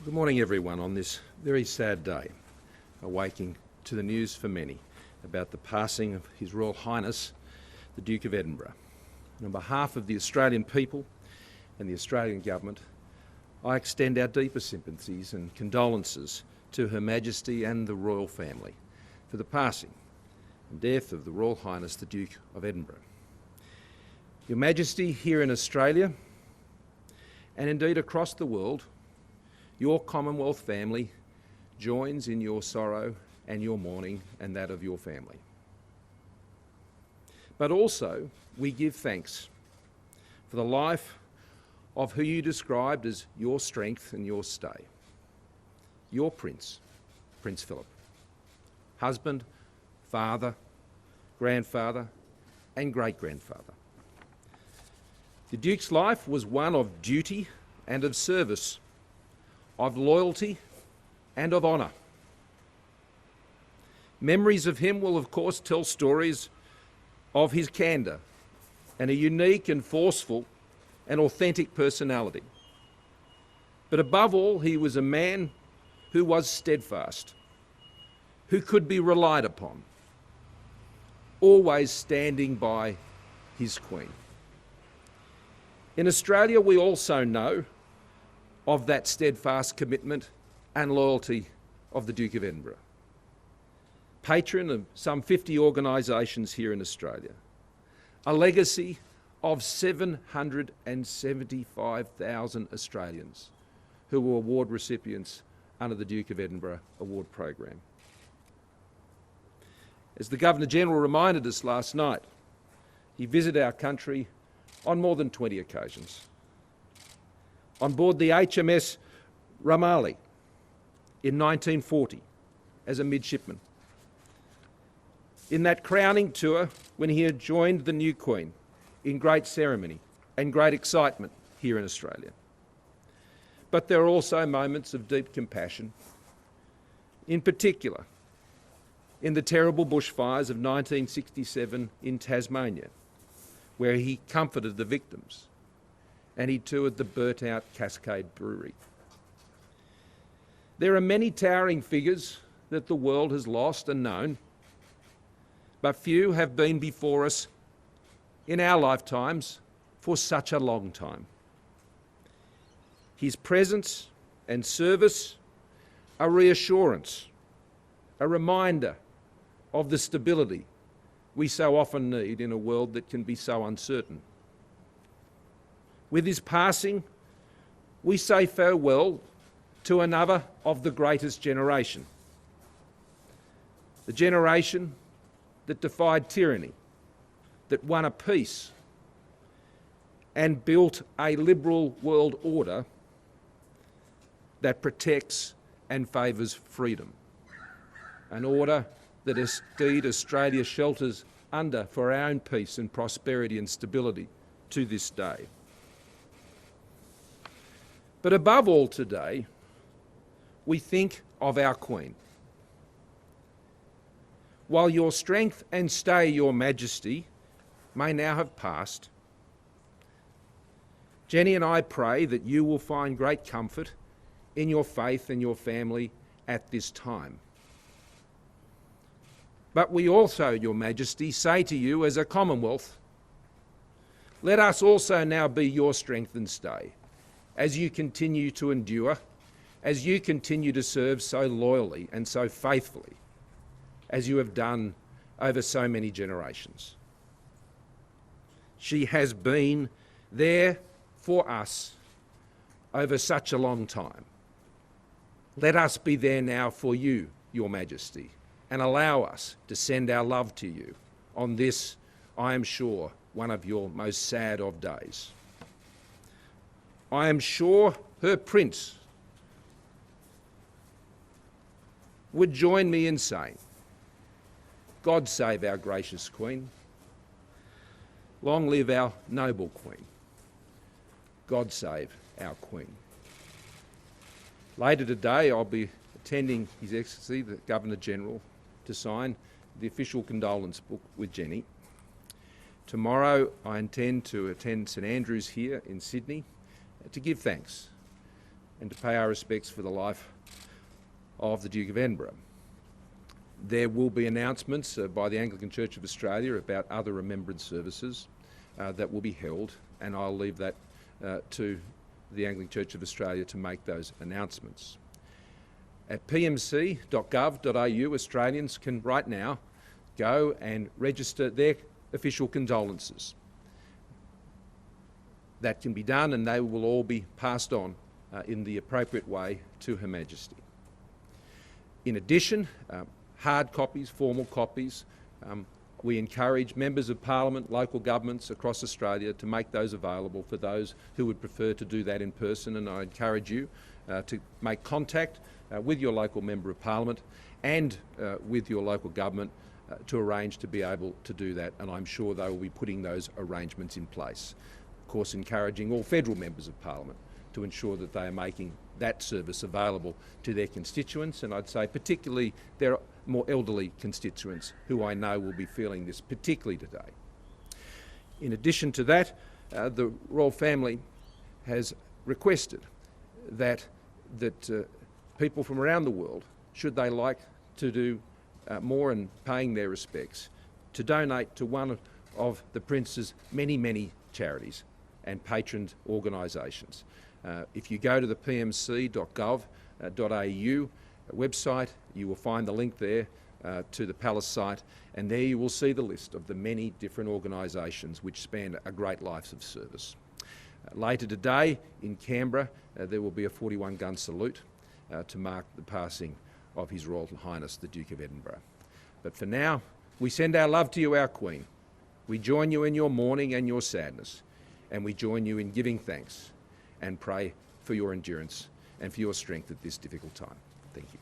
Good morning, everyone, on this very sad day, awaking to the news for many about the passing of His Royal Highness, the Duke of Edinburgh. And on behalf of the Australian people and the Australian Government, I extend our deepest sympathies and condolences to Her Majesty and the Royal Family for the passing and death of the Royal Highness, the Duke of Edinburgh. Your Majesty, here in Australia, and indeed across the world, your Commonwealth family joins in your sorrow and your mourning and that of your family. But also, we give thanks for the life of who you described as your strength and your stay, your Prince, Prince Philip, husband, father, grandfather, and great-grandfather. The Duke's life was one of duty and of service, of loyalty and of honour. Memories of him will, of course, tell stories of his candour and a unique and forceful and authentic personality. But above all, he was a man who was steadfast, who could be relied upon, always standing by his Queen. In Australia, we also know of that steadfast commitment and loyalty of the Duke of Edinburgh. Patron of some 50 organisations here in Australia, a legacy of 775,000 Australians who were award recipients under the Duke of Edinburgh Award Program. As the Governor-General reminded us last night, he visited our country on more than 20 occasions. On board the HMS Ramallah in 1940 as a midshipman. In that crowning tour when he had joined the new Queen in great ceremony and great excitement here in Australia. But there are also moments of deep compassion, in particular in the terrible bushfires of 1967 in Tasmania, where he comforted the victims and he toured the burnt-out Cascade Brewery. There are many towering figures that the world has lost and known, but few have been before us in our lifetimes for such a long time. His presence and service are reassurance, a reminder of the stability we so often need in a world that can be so uncertain. With his passing, we say farewell to another of the greatest generation. The generation that defied tyranny, that won a peace and built a liberal world order that protects and favours freedom. An order that indeed Australia shelters under for our own peace and prosperity and stability to this day. But above all today, we think of our Queen. While your strength and stay, Your Majesty, may now have passed, Jenny and I pray that you will find great comfort in your faith and your family at this time. But we also, Your Majesty, say to you as a Commonwealth, let us also now be your strength and stay, as you continue to endure, as you continue to serve so loyally and so faithfully, as you have done over so many generations. She has been there for us over such a long time. Let us be there now for you, Your Majesty, and allow us to send our love to you on this, I am sure, one of your most sad of days. I am sure her Prince would join me in saying, God save our gracious Queen. Long live our noble Queen. God save our Queen. Later today, I'll be attending His Excellency, the Governor-General, to sign the official condolence book with Jenny. Tomorrow, I intend to attend St Andrews here in Sydney to give thanks and to pay our respects for the life of the Duke of Edinburgh. There will be announcements by the Anglican Church of Australia about other remembrance services that will be held, and I'll leave that to the Anglican Church of Australia to make those announcements. At pmc.gov.au, Australians can right now go and register their official condolences. That can be done, and they will all be passed on in the appropriate way to Her Majesty. In addition, hard copies, formal copies, we encourage members of Parliament, local governments across Australia to make those available for those who would prefer to do that in person, and I encourage you to make contact with your local Member of Parliament and with your local government to arrange to be able to do that, and I'm sure they will be putting those arrangements in place. Of course, encouraging all federal Members of Parliament to ensure that they are making that service available to their constituents, and I'd say particularly their more elderly constituents who I know will be feeling this particularly today. In addition to that, the Royal Family has requested that people from around the world, should they like to do more in paying their respects, to donate to one of the Prince's many, many charities and patroned organisations. If you go to the pmc.gov.au website, you will find the link there to the Palace site, and there you will see the list of the many different organisations which span a great life of service. Later today in Canberra, there will be a 41-gun salute to mark the passing of His Royal Highness the Duke of Edinburgh. But for now, we send our love to you, our Queen. We join you in your mourning and your sadness, and we join you in giving thanks and pray for your endurance and for your strength at this difficult time. Thank you.